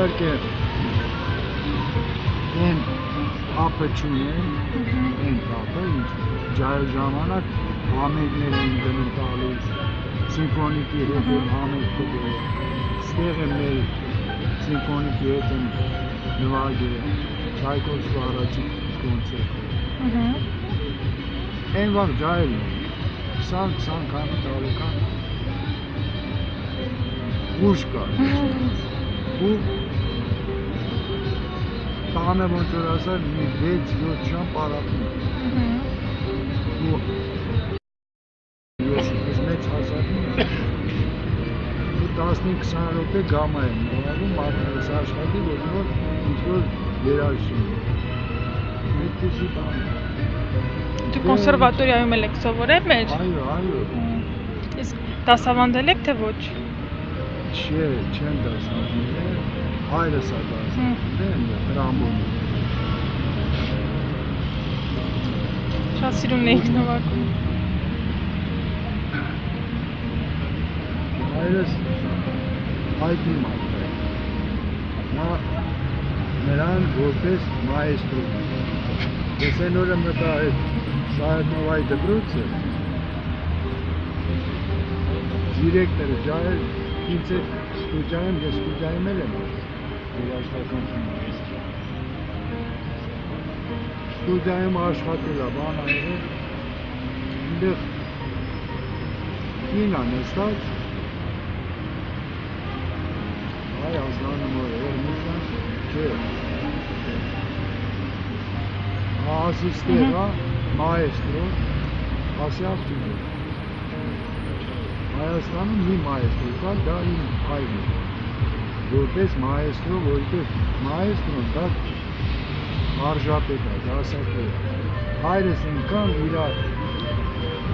Իհարկե այն ապը չունեն, այն ապը, ինչ ջայր ժամանակ համերներ են գնում տալիս, սիմֆոնիկի հետ են համեր կդել, ստեղ են մեր սիմֆոնիկի հետ են նվագել, Չայկովսկու առաջին կոնցերտ։ Այն վաղ ջայրն են, 20 քանի տարեկան ուժ կար, ու տանը ոնց որ ասար մի 6-7 ժամ պարապում ու ես մեծ հասակում ու 15-20 րոպե գամա եմ նվագում մարդկանց աշխատի որ ինչ-որ երաժշտություն այդպիսի բան Դու կոնսերվատորիայում եք սովորել մեր? Այո Իսկ դասավանդել եք թե ոչ? Չեմ դասավանդել հայրս է դասավանդել տրամբոնում Շատ սիրուն էիք նվագում Հայրս հայտնի մարդ է նրան որպես մայեստրո ես այն օրը մտա այդ Սայաթնովայի դպրոցը դիրեկտորը ջայր ինձ այդ ստուդիայում ես ստուդիայում եմ երաժշտական ստուդիայում աշխատել է բան այրը այնտեղ կին է նստած այ ազնանում որ երմուշան չէ ասիստերա մայեստրո ասյավ տուգը Հայաստանում մի մայեստրո կա, դա իմ հայրն է որպես մայեստրո, որպես մայեստրոն դա արժապետ է, դասակեր է հայրս ինքան իր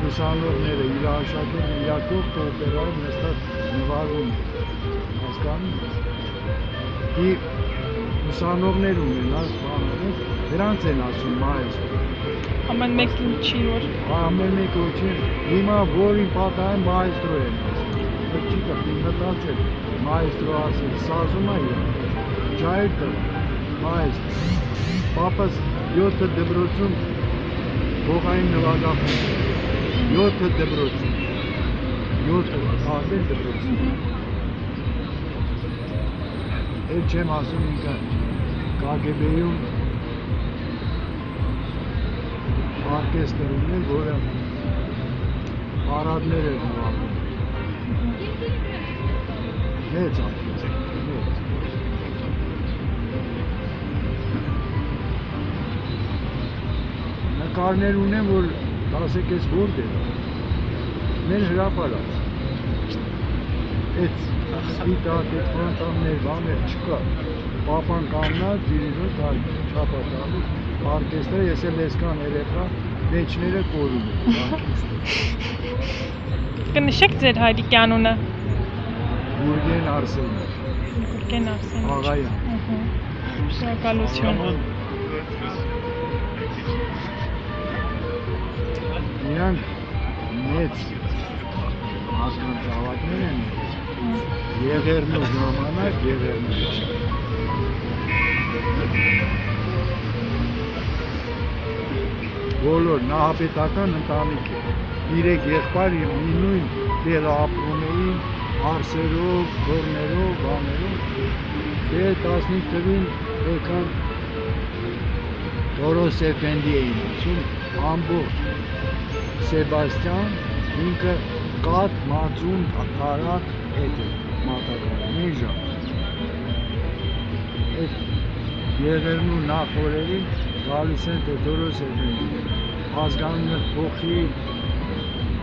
ուսանողները, իր աշակերտները, իր կողքը օպերայում նստած նվագում հասկանում ես ուսանողներ ունենած բաները, դրանց են ասում մայեստրո Ամեն մեկին չի որ Ամեն մեկը չի հիմա որին պատահեմ մայեստրո են ասում չի կա մտածել մայեստրո ասել սազում է ջայր տը մայեստրո պապաս 7 դպրոցում հողային նվագախումբ 7 դպրոցում 7 ահբեր դպրոցում էլ չեմ ասում ինքը KGB-ում Orkestr ունեն, որը պարադներ էր նվագում մեծ orkestr, մեծ նկարներ ունեն, որ ասեք ես որտեղ մեր հրապարակ այդ Սպիտակ այդ ֆրանտաններ բաներ չկա։ Պապան կանգնած դիրիժոր չապատալու արկեստրը ես էլ էսքան երեխա մեջները կորում եմ։ Կնշեք ձեր հայրիկի անունը։ Գուրգեն Արսենյակ։ Գուրգեն Արսենյակ։ Աղայան։ Շնորհակալություն։ Իրանք մեծ ազգանց ավակներ են եղերնու ժամանակ եղերնու բոլոր նահապետական ընտանիք է 3 եղբայր և մի նույն տեղը ապրում էին արսերով, քորներով, բաներով դե 15 թվին եկան Տորոս Էֆենդի էին ասում ամբողջ Սեբաստյան ինքը կատ, մածուն, կարակ հետ է մատակարը, մի ժամ այդ եղերնու նախորերին գալիս են թե Տորոս Էֆենդի ազգանունը փոխի,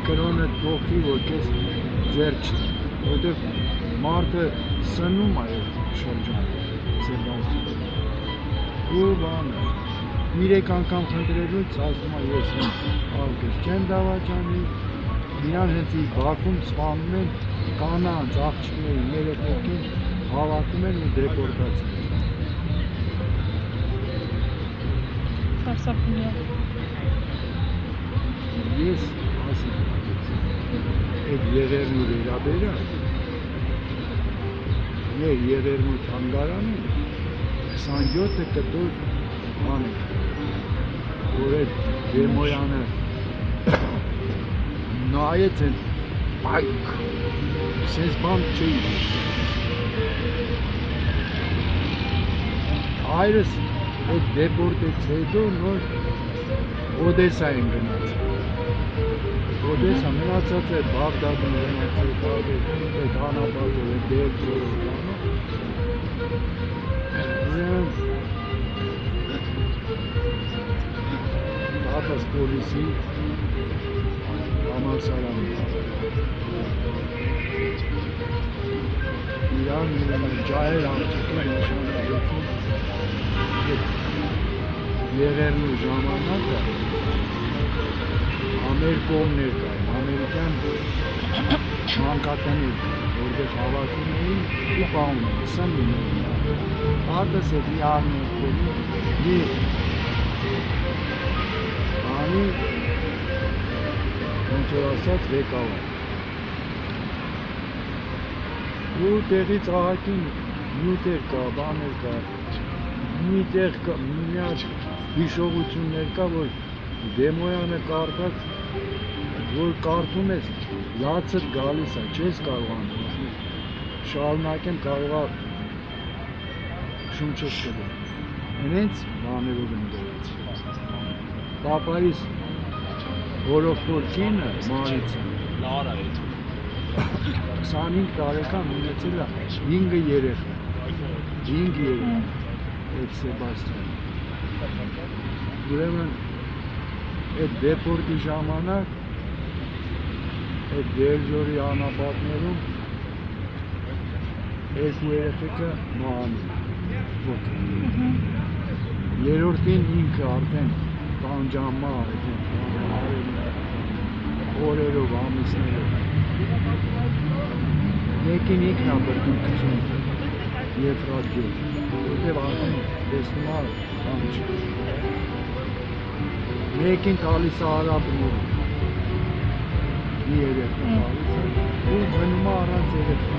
կրոնը փոխի, որ կես ձեր չտի որտև մարդը սնում է շրջանը Սեբաստյան ու բանը 3 անգամ խնդրելուց ասում է ես արկես չեմ դավաճանի իրան հենց ի Բաքվում սպանում են կանանց, աղջիկներին, երեխեքին հավաքում են ու դեպորտացիա Սարսափնյա ես ասեմ այդ եղերնու վերաբերյալ մեր եղերնու թանգարանը 27 կտոր բան է որ այդ Դեմոյանը նայեց են այք սենց բան չէի հայրս այդ դեպորտից հետո նոր Օդեսա են գնաց Օդեսա մնացած է Բաղդադում գնացել այդ հանապատով այդ դերձորով Հատաս պոլիսի համալսարան իրան ջահեր ամծուկի նշանագետում եղերնու ժամանակը ամեր կողմներ կային, ամերիկյան մանկատներ կային, որտեղ հավաքում էին ու պահում էին, սնում էին հատս էդ մի արմերքերի մի բանի ինչ-որ ասած ղեկավար ու տեղից աղակին նյութեր կա, բաներ կա մի տեղ կա, միած հիշողություններ կա, որ Դեմոյանը կարդաց, որ կարդում ես, լացդ գալիս է, չես կարողանում, շարունակեմ կարողա շում չես կդում, հենց բաներով են դրած, պապայիս հորովքոր կինը, Մարիցը, 25 տարեկան ունեցել է 5 երեխա, 5 երեխա, այդ Սեբաստյան, ուրեմն այդ դեպորտի ժամանակ այդ դերձորի անապատներում երկու երեխեքը մահանում երրորդին ինքը արդեն տանջամա օրերով, ամիսներով մեկին ինքն է բրդում գցում Եվրատ գետ որտև արդեն տեսնում է բան չի մեկին տալիս է Արաբնուրը մի երեխա տալիս է ու մնում է առանց երեխա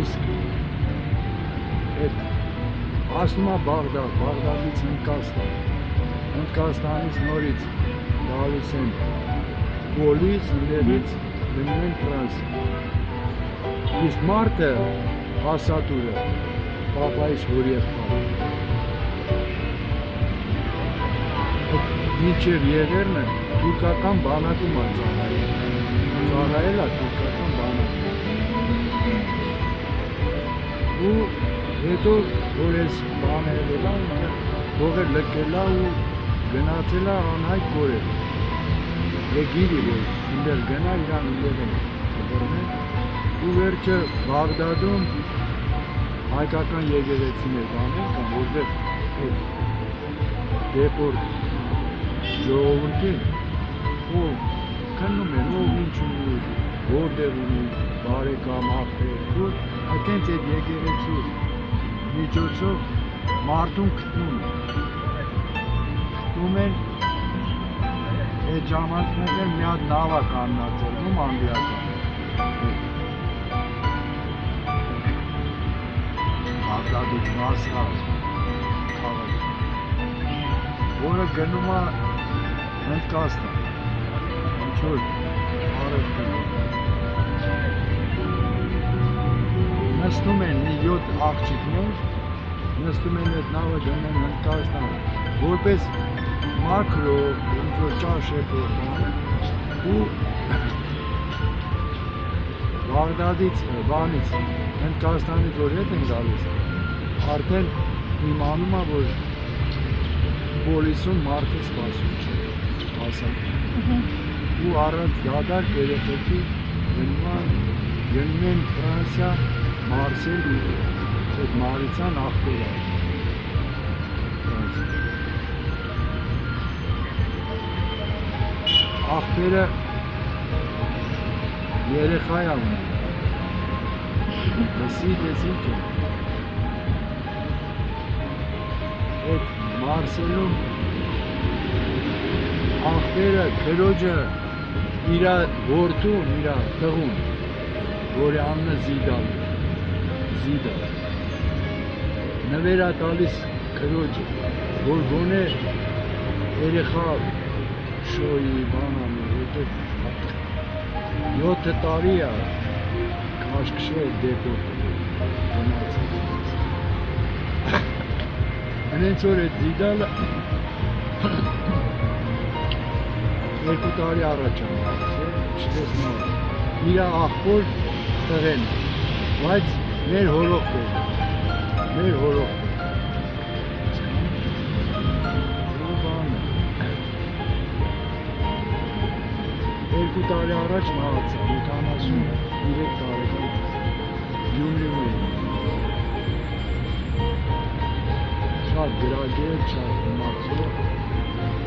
իսկ ասում է Բաղդադ, Բաղդադից Հնդկաստանից նորից գալիս են Պոլիս, ընդերից գնում են Ֆրանսիա իսկ մարդը հասատուրը Պապայիս հոր եղբայրը մինչև եղերնը թուրքական բանակում է ծառայել է թուրքական բանակում ու հետո որ ես բանել է հողը լքել է ու գնացել է անհայտ կորել Եգիրի որ Ինդեր գնա իրան ինդեր դրնեն ու վերջը Բաղդադում հայկական եկեղեցիներ բաներ կան, որտեղ այդ դեպորտ ժողովուրդին ով քննում են, ով ինչ ունի, որտեղ ունի, բարեկամ, աղբեր, որ այդենց այդ եկեղեցու միջոցով մարդուն գտնում են այդ ժամանակներն մի հատ նավ է կաննացել անգլիական Բաղդադից Մասրա քաղաք որը գնում է Հնդկաստան ինչ-որ արևտուրք նստում են մի 7 աղջիկներ նստում են այդ նավը գնում են Հնդկաստան որպես մակրո ինչ-որ ճաշ ու Բաղդադից բանից Հնդկաստանից որ հետ են գալիս արդեն իմանում է որ պոլիսում մարդը սպասում չէ ասեմ ու առանց դադար երեխեքի գնում են Ֆրանսիա Մարսել այդ Մարիցան աղբերը աղբերը երեխա է ունում դեսի չէ այդ Մարսելում աղբերը քրոջը իր որդուն, իր տղուն որի անունը Զիդա նվեր է տալիս քրոջը որ գոնե երեխա շոյի բանանի որտեղ 7 տարի է քաշքշել դեպորտ գնացել հենց որ այդ Զիդալը 2 տարի առաջ է չտեսնում իր աղբոր տղեն բայց մեր հորոխտ երկու տարի առաջ մահացավ 73 տարեկան Գյումրիում շատ գրագեր, շատ մացող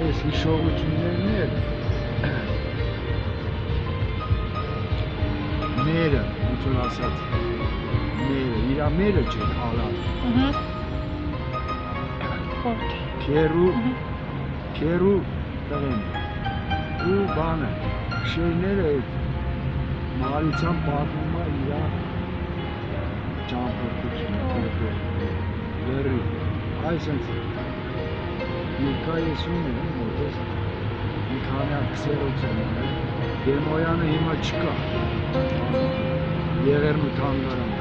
այս հիշողություններն էլ մերը, ոնց որ ասած իր մերը չէ հալալ քերու տղեն ու բանը շերները այդ Մարիցան պատմում է իր ճամփորդությունը լրի այսինքն Եկայեսուն է որպես մի քանի հատ քսերոցն է Դեմոյանը հիմա չկա Եղերնու թանգարան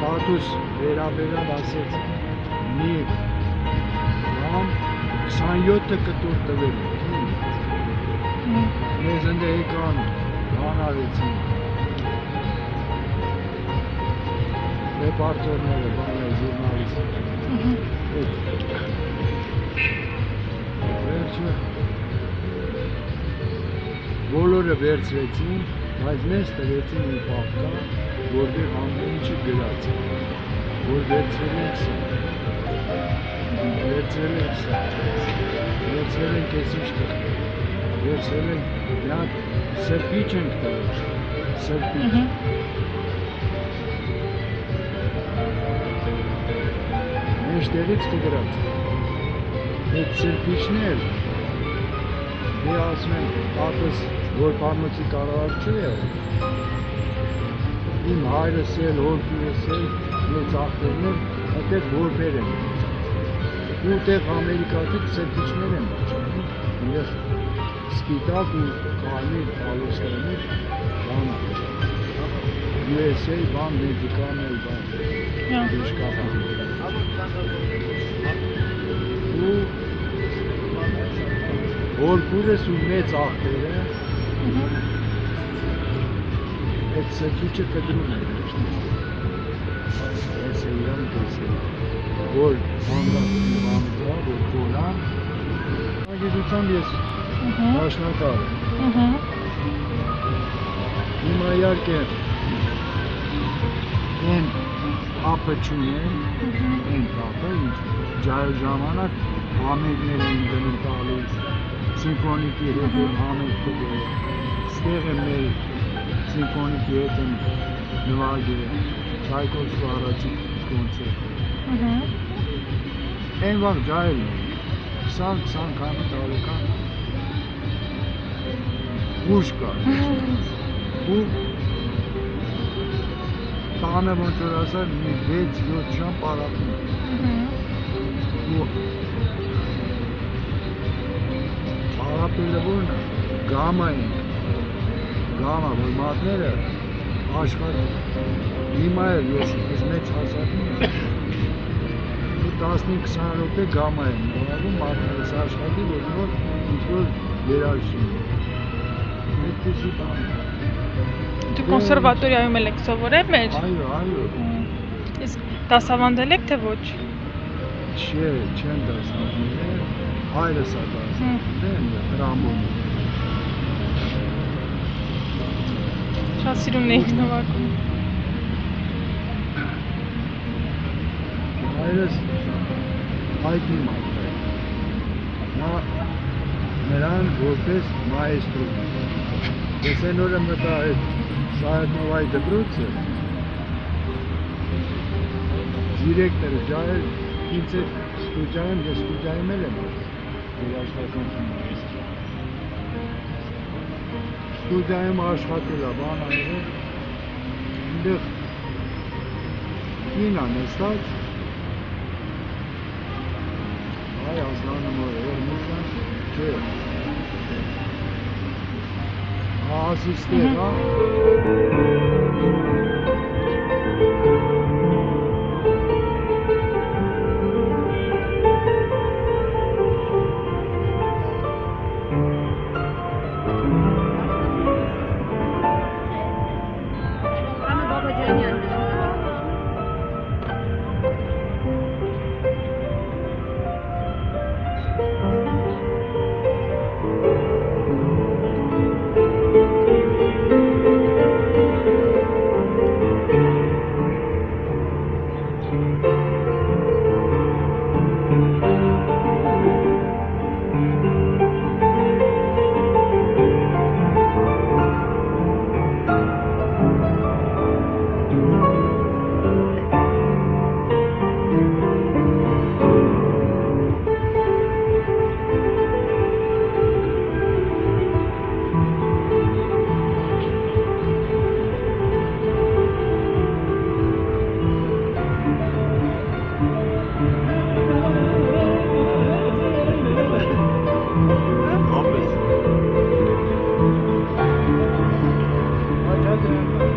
տատուս վերաբերալ ասեց մի ռամ 27 կտոր տվել մեզ ընդ եկան հանարեցին ռեպարտորները բաներ ժուրնալիստ վերջը բոլորը վերցրեցին բայց մեզ տվեցին մի պապկա որտեղ ամեն ինչը գրած է որ վերցրել ենք ես ինչ տղ վերցրել ենք մի հատ սրպիչ ենք տվել սրպիչ մեջտեղից կգրած այդ սրպիչներ դե ասում են ապս որ պանոցի կառավար չի եղել իմ հայրս էլ հորքուրս էլ մեծ աղբերներ այդտեղ որբեր են ու տեղ ամերիկացի սրպիչներ են բաճանում իրեղ սպիտակ ու կարմիր ալոսկարներ բանը USA բան մեդիկանել բան դեշկաբան ու հորքուրս ու մեծ աղբերը այդ սրպիչը կդրում են ես է իրան կեսել որ հանդասում որ կոլան ագետությամբ ես դաշնակար եմ Հիմա իհարկե այն ապը չունեն, այն ապը, ինչ ջահել ժամանակ համերգներ էին գնում տալիս, սիմֆոնիկի հետ են համերգ տվել, ստեղ են մեր սիմֆոնիկի հետ են նվագել, Չայկովսկու առաջին կոնցերտը։ Այն վաղ ջահելն են, 20 քանի տարեկան ուժ կար, ու տանը ոնց որ ասար մի 6-7 ժամ պարապում ու պարապելը որն է, գամա ենք, գամա, որ մատները աշխատ, հիմա էլ ես մեծ հասակում եմ, 15-20 րոպե գամա եմ նվագում մատներս աշխատի, որ ինչ-որ երաժշին է, այդպիսի բան է։ Դու կոնսերվատորիայում եք սովորել մեր։ Այո, այո։ Իսկ դասավանդել եք թե ոչ։ Չէ, չեմ դասավանդել, հայրս է դասավանդել, Հրամոն։ Շատ սիրուն էիք նվագում։ Հայրս հայտնի մարդ է։ Նա նրան որպես մայեստրո։ Ես այն օրը մտա այդ Սայաթնովայի դպրոցը, դիրեկտորը ջահել ինձ այդ ստուդիայում, ես ստուդիայում էլ եմ երաժշտական ստուդիայում աշխատել է, բան այրել, այնտեղ կին է նստած, այ ազգանում որ Էրմուշան, չէ, ասիստեր, հա, Հապես։